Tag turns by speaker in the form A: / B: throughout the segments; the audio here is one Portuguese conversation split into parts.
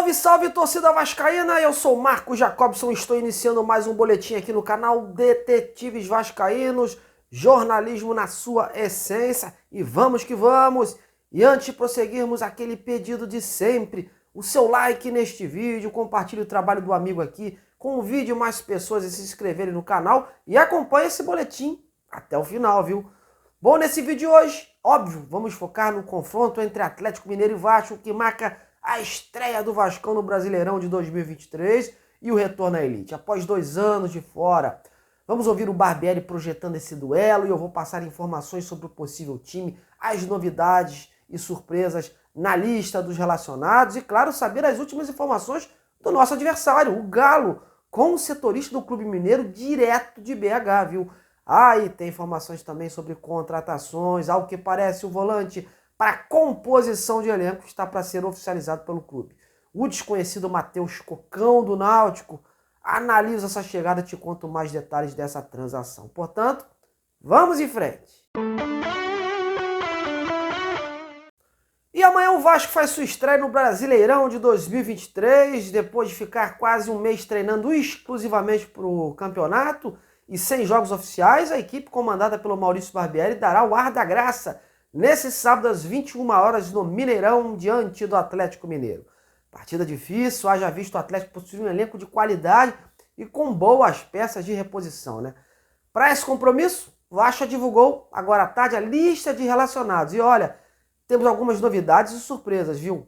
A: Salve, salve, torcida vascaína! Eu sou Marcos Jacobson, estou iniciando mais um boletim aqui no canal Detetives Vascaínos, jornalismo na sua essência, e vamos que vamos! E antes de prosseguirmos, aquele pedido de sempre, o seu like neste vídeo, compartilhe o trabalho do amigo aqui, convide mais pessoas a se inscreverem no canal e acompanhe esse boletim até o final, viu? Bom, nesse vídeo de hoje, óbvio, vamos focar no confronto entre Atlético Mineiro e Vasco, que marca a estreia do Vascão no Brasileirão de 2023 e o retorno à elite, após 2 anos de fora. Vamos ouvir o Barbieri projetando esse duelo e eu vou passar informações sobre o possível time, as novidades e surpresas na lista dos relacionados e, claro, saber as últimas informações do nosso adversário, o Galo, com o setorista do Clube Mineiro direto de BH, viu? E tem informações também sobre contratações, ao que parece o volante para a composição de elenco está para ser oficializado pelo clube. O desconhecido Matheus Cocão do Náutico analisa essa chegada e te conto mais detalhes dessa transação. Portanto, vamos em frente. E amanhã o Vasco faz sua estreia no Brasileirão de 2023, depois de ficar quase um mês treinando exclusivamente para o campeonato e sem jogos oficiais, a equipe comandada pelo Maurício Barbieri dará o ar da graça nesse sábado às 21 horas no Mineirão, diante do Atlético Mineiro. Partida difícil, haja visto o Atlético possuir um elenco de qualidade e com boas peças de reposição, né? Para esse compromisso, o Vasco divulgou agora à tarde a lista de relacionados. E olha, temos algumas novidades e surpresas, viu?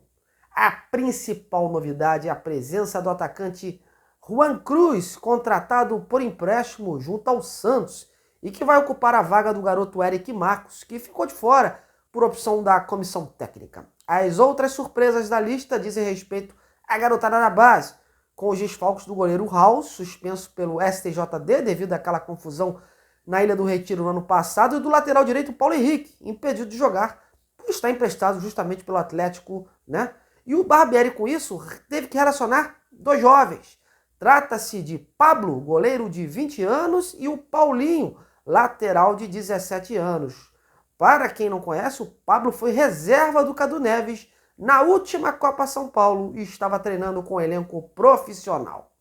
A: A principal novidade é a presença do atacante Juan Cruz, contratado por empréstimo junto ao Santos, e que vai ocupar a vaga do garoto Eric Marcos, que ficou de fora por opção da comissão técnica. As outras surpresas da lista dizem respeito à garotada da base, com os desfalques do goleiro Raul, suspenso pelo STJD devido àquela confusão na Ilha do Retiro no ano passado, e do lateral direito Paulo Henrique, impedido de jogar por estar emprestado justamente pelo Atlético, né? E o Barbieri, com isso, teve que relacionar 2 jovens. Trata-se de Pablo, goleiro de 20 anos, e o Paulinho, lateral de 17 anos. Para quem não conhece, o Pablo foi reserva do Cadu Neves na última Copa São Paulo e estava treinando com o elenco profissional.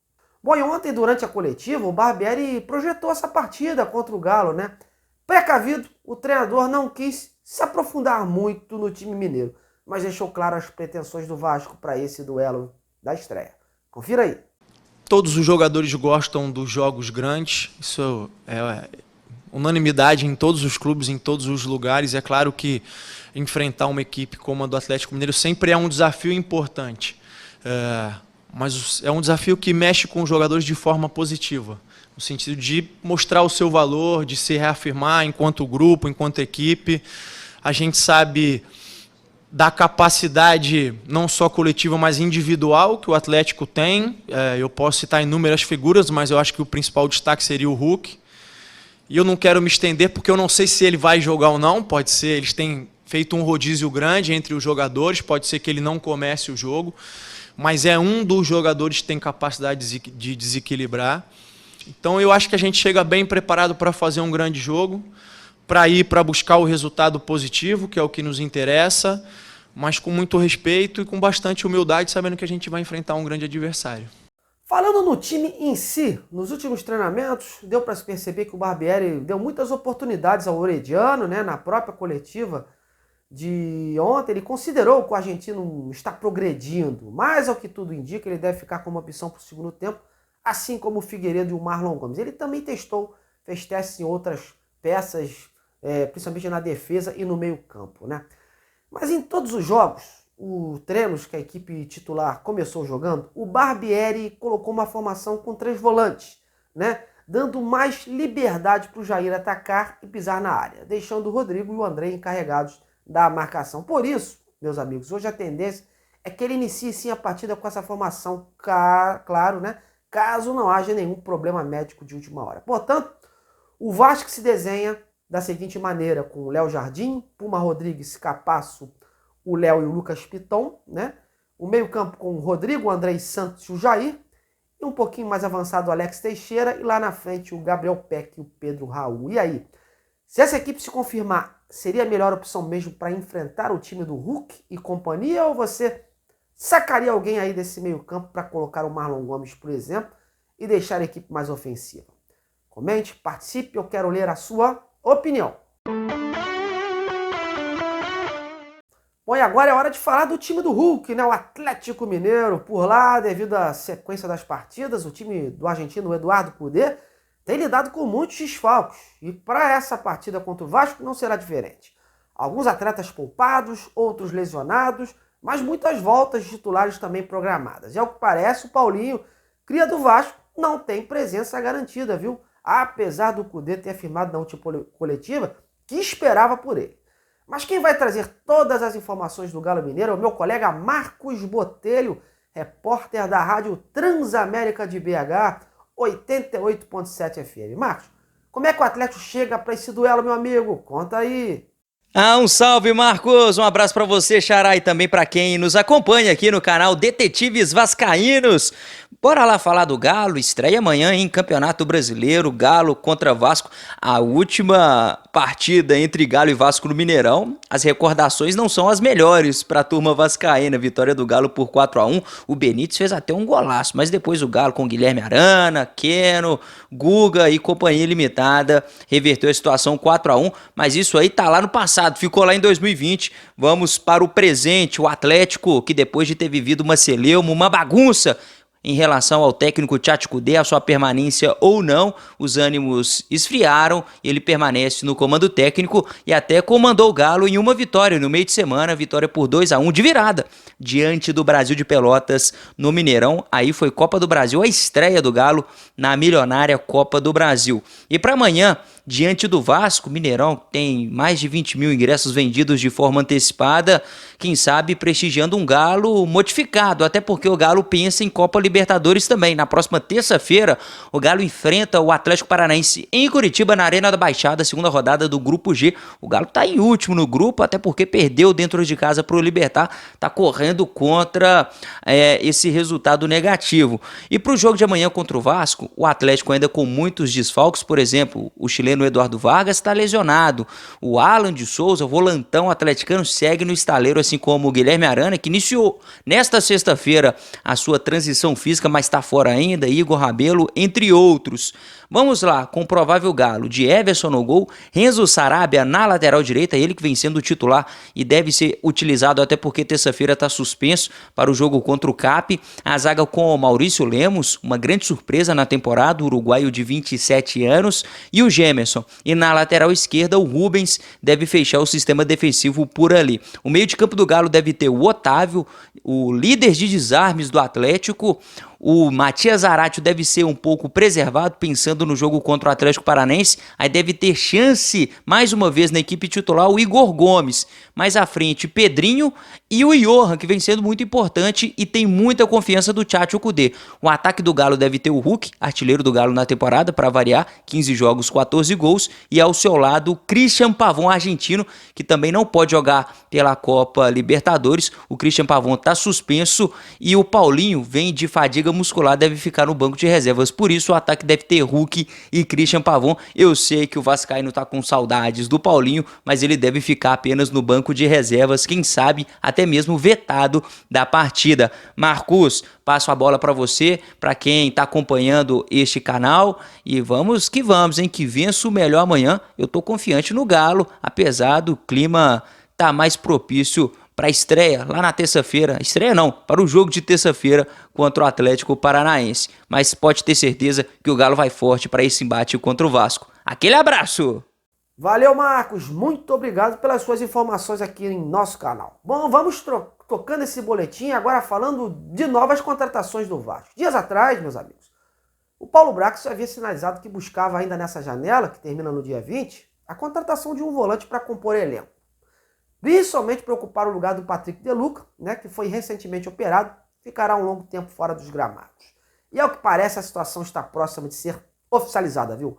A: Bom, e ontem, durante a coletiva, o Barbieri projetou essa partida contra o Galo, né? Precavido, o treinador não quis se aprofundar muito no time mineiro, mas deixou claro as pretensões do Vasco para esse duelo da estreia. Confira aí.
B: Todos os jogadores gostam dos jogos grandes, isso é unanimidade em todos os clubes, em todos os lugares. É claro que enfrentar uma equipe como a do Atlético Mineiro sempre é um desafio importante, mas é um desafio que mexe com os jogadores de forma positiva, no sentido de mostrar o seu valor, de se reafirmar enquanto grupo, enquanto equipe. A gente sabe da capacidade não só coletiva, mas individual que o Atlético tem. Eu posso citar inúmeras figuras, mas eu acho que o principal destaque seria o Hulk. E eu não quero me estender porque eu não sei se ele vai jogar ou não. Pode ser, eles têm feito um rodízio grande entre os jogadores, pode ser que ele não comece o jogo, mas é um dos jogadores que tem capacidade de desequilibrar. Então eu acho que a gente chega bem preparado para fazer um grande jogo, para buscar o resultado positivo, que é o que nos interessa, mas com muito respeito e com bastante humildade, sabendo que a gente vai enfrentar um grande adversário.
A: Falando no time em si, nos últimos treinamentos, deu para se perceber que o Barbieri deu muitas oportunidades ao Orediano, né? Na própria coletiva de ontem, ele considerou que o argentino está progredindo, mas ao que tudo indica, ele deve ficar como opção para o segundo tempo, assim como o Figueiredo e o Marlon Gomes. Ele também fez testes em outras peças, principalmente na defesa e no meio-campo, né? Mas em todos os jogos, os treinos que a equipe titular começou jogando, o Barbieri colocou uma formação com 3 volantes, né? Dando mais liberdade para o Jair atacar e pisar na área, deixando o Rodrigo e o André encarregados da marcação. Por isso, meus amigos, hoje a tendência é que ele inicie sim a partida com essa formação, claro, né? Caso não haja nenhum problema médico de última hora. Portanto, o Vasco se desenha da seguinte maneira, com o Léo Jardim, Puma Rodrigues, Capasso, o Léo e o Lucas Piton, né? O meio-campo com o Rodrigo, o André Santos e o Jair. E um pouquinho mais avançado o Alex Teixeira. E lá na frente o Gabriel Peck e o Pedro Raul. E aí? Se essa equipe se confirmar, seria a melhor opção mesmo para enfrentar o time do Hulk e companhia? Ou você Sacaria alguém aí desse meio campo para colocar o Marlon Gomes, por exemplo, e deixar a equipe mais ofensiva? Comente, participe, eu quero ler a sua opinião. Bom, e agora é hora de falar do time do Hulk, né? O Atlético Mineiro. Por lá, devido à sequência das partidas, o time do argentino Eduardo Cudê tem lidado com muitos desfalques. E para essa partida contra o Vasco não será diferente. Alguns atletas poupados, outros lesionados, mas muitas voltas de titulares também programadas. E ao que parece, o Paulinho, cria do Vasco, não tem presença garantida, viu? Apesar do Cudê ter afirmado na última coletiva que esperava por ele. Mas quem vai trazer todas as informações do Galo Mineiro é o meu colega Marcos Botelho, repórter da rádio Transamérica de BH, 88.7 FM. Marcos, como é que o Atlético chega para esse duelo, meu amigo? Conta aí.
C: Um salve, Marcos! Um abraço para você, Xará, e também para quem nos acompanha aqui no canal Detetives Vascaínos. Bora lá falar do Galo, estreia amanhã em Campeonato Brasileiro, Galo contra Vasco, a última partida entre Galo e Vasco no Mineirão. As recordações não são as melhores para a turma vascaína, vitória do Galo por 4-1, o Benítez fez até um golaço, mas depois o Galo com Guilherme Arana, Keno, Guga e companhia limitada, reverteu a situação 4-1, mas isso aí tá lá no passado, ficou lá em 2020, vamos para o presente, o Atlético que depois de ter vivido uma celeuma, uma bagunça, em relação ao técnico Tchatcho Kudê, a sua permanência ou não, os ânimos esfriaram, ele permanece no comando técnico e até comandou o Galo em uma vitória no meio de semana, vitória por 2-1 de virada, diante do Brasil de Pelotas no Mineirão. Aí foi Copa do Brasil, a estreia do Galo na milionária Copa do Brasil. E para amanhã, diante do Vasco, Mineirão tem mais de 20 mil ingressos vendidos de forma antecipada, quem sabe prestigiando um Galo modificado, até porque o Galo pensa em Copa Libertadores também. Na próxima terça-feira, o Galo enfrenta o Atlético Paranaense em Curitiba, na Arena da Baixada, segunda rodada do Grupo G. O Galo tá em último no grupo, até porque perdeu dentro de casa pro Libertad, tá correndo contra esse resultado negativo. E pro jogo de amanhã contra o Vasco, o Atlético ainda com muitos desfalques, por exemplo, o chileno Eduardo Vargas está lesionado, o Alan de Souza, o volantão atleticano, segue no estaleiro, assim como o Guilherme Arana, que iniciou nesta sexta-feira a sua transição física, mas está fora ainda, Igor Rabelo, entre outros. Vamos lá, com o provável Galo de Everson no gol, Renzo Sarabia na lateral direita, ele que vem sendo o titular e deve ser utilizado até porque terça-feira está suspenso para o jogo contra o CAP. A zaga com o Maurício Lemos, uma grande surpresa na temporada, o uruguaio de 27 anos, e o Gemerson. E na lateral esquerda, o Rubens deve fechar o sistema defensivo por ali. O meio de campo do Galo deve ter o Otávio, o líder de desarmes do Atlético. O Matias Zaratio deve ser um pouco preservado, pensando no jogo contra o Atlético Paranaense. Aí deve ter chance, mais uma vez, na equipe titular, o Igor Gomes. Mais à frente, Pedrinho e o Johan, que vem sendo muito importante e tem muita confiança do Tchatcho Kudê. O ataque do Galo deve ter o Hulk, artilheiro do Galo na temporada, para variar, 15 jogos, 14 gols. E ao seu lado, o Christian Pavón, argentino, que também não pode jogar pela Copa Libertadores. O Christian Pavón está suspenso e o Paulinho vem de fadiga muscular, deve ficar no banco de reservas. Por isso o ataque deve ter Hulk e Christian Pavón. Eu sei que o vascaíno tá com saudades do Paulinho, mas ele deve ficar apenas no banco de reservas, quem sabe até mesmo vetado da partida. Marcos, passo a bola para você, para quem tá acompanhando este canal, e vamos que vamos, hein, que vença o melhor amanhã. Eu tô confiante no Galo, apesar do clima tá mais propício para a estreia lá na terça-feira, estreia não, para o jogo de terça-feira contra o Atlético Paranaense. Mas pode ter certeza que o Galo vai forte para esse embate contra o Vasco. Aquele abraço!
A: Valeu, Marcos, muito obrigado pelas suas informações aqui em nosso canal. Bom, vamos tocando esse boletim agora falando de novas contratações do Vasco. Dias atrás, meus amigos, o Paulo Brax havia sinalizado que buscava ainda nessa janela, que termina no dia 20, a contratação de um volante para compor elenco. Principalmente para ocupar o lugar do Patrick De Luca, né, que foi recentemente operado, ficará um longo tempo fora dos gramados. E ao que parece, a situação está próxima de ser oficializada, viu?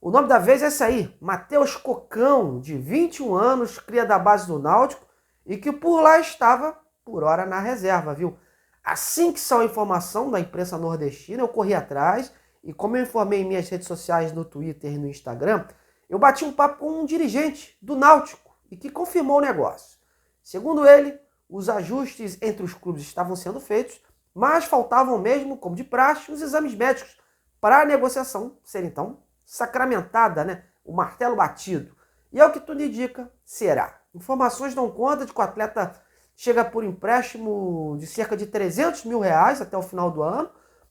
A: O nome da vez é esse aí, Matheus Cocão, de 21 anos, cria da base do Náutico, e que por lá estava, por hora, na reserva, viu? Assim que saiu a informação da imprensa nordestina, eu corri atrás, e como eu informei em minhas redes sociais, no Twitter e no Instagram, eu bati um papo com um dirigente do Náutico, e que confirmou o negócio. Segundo ele, os ajustes entre os clubes estavam sendo feitos, mas faltavam mesmo, como de praxe, os exames médicos para a negociação ser então sacramentada, né? O martelo batido. E é o que tudo indica, será. Informações dão conta de que o atleta chega por empréstimo de cerca de R$300 mil até o final do ano,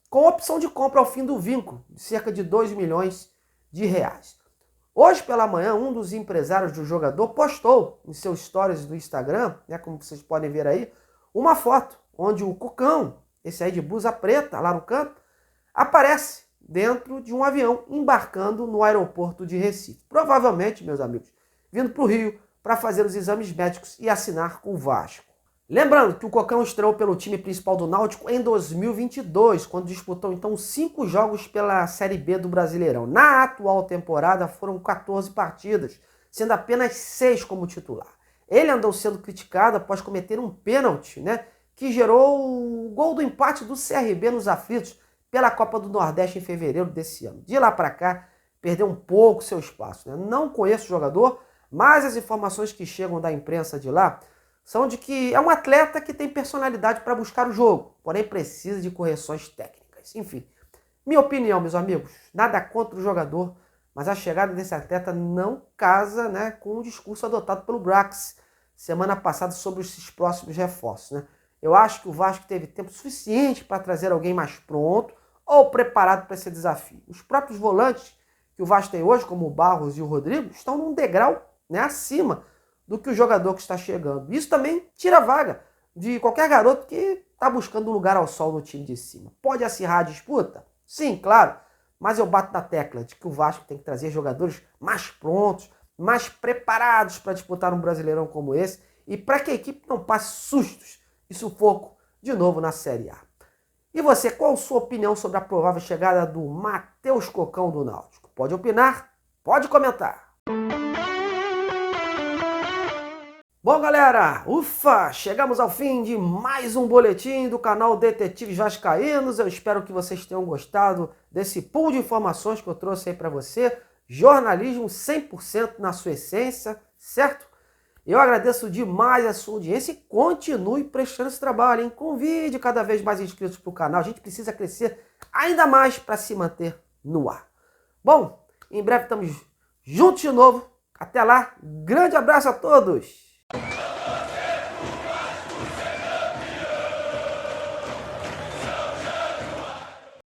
A: com opção de compra ao fim do vínculo, de cerca de R$2 milhões. Hoje pela manhã, um dos empresários do jogador postou em seus stories do Instagram, né, como vocês podem ver aí, uma foto onde o Cocão, esse aí de blusa preta lá no campo, aparece dentro de um avião embarcando no aeroporto de Recife. Provavelmente, meus amigos, vindo para o Rio para fazer os exames médicos e assinar com o Vasco. Lembrando que o Cocão estreou pelo time principal do Náutico em 2022, quando disputou então 5 jogos pela Série B do Brasileirão. Na atual temporada foram 14 partidas, sendo apenas 6 como titular. Ele andou sendo criticado após cometer um pênalti, né, que gerou o gol do empate do CRB nos aflitos pela Copa do Nordeste em fevereiro desse ano. De lá para cá, perdeu um pouco seu espaço, né? Não conheço o jogador, mas as informações que chegam da imprensa de lá são de que é um atleta que tem personalidade para buscar o jogo, porém precisa de correções técnicas. Enfim, minha opinião, meus amigos, nada contra o jogador, mas a chegada desse atleta não casa, né, com o discurso adotado pelo Brax semana passada sobre esses próximos reforços, né? Eu acho que o Vasco teve tempo suficiente para trazer alguém mais pronto ou preparado para esse desafio. Os próprios volantes que o Vasco tem hoje, como o Barros e o Rodrigo, estão num degrau, né, acima do que o jogador que está chegando. Isso também tira a vaga de qualquer garoto que está buscando um lugar ao sol no time de cima. Pode acirrar a disputa? Sim, claro, mas eu bato na tecla de que o Vasco tem que trazer jogadores mais prontos, mais preparados para disputar um Brasileirão como esse e para que a equipe não passe sustos e sufoco de novo na Série A. E você, qual a sua opinião sobre a provável chegada do Matheus Cocão do Náutico? Pode opinar, pode comentar. Bom, galera, ufa, chegamos ao fim de mais um boletim do canal Detetives Vascaínos. Eu espero que vocês tenham gostado desse pool de informações que eu trouxe aí para você. Jornalismo 100% na sua essência, certo? Eu agradeço demais a sua audiência e continue prestando esse trabalho, hein? Convide cada vez mais inscritos para o canal. A gente precisa crescer ainda mais para se manter no ar. Bom, em breve estamos juntos de novo. Até lá, grande abraço a todos!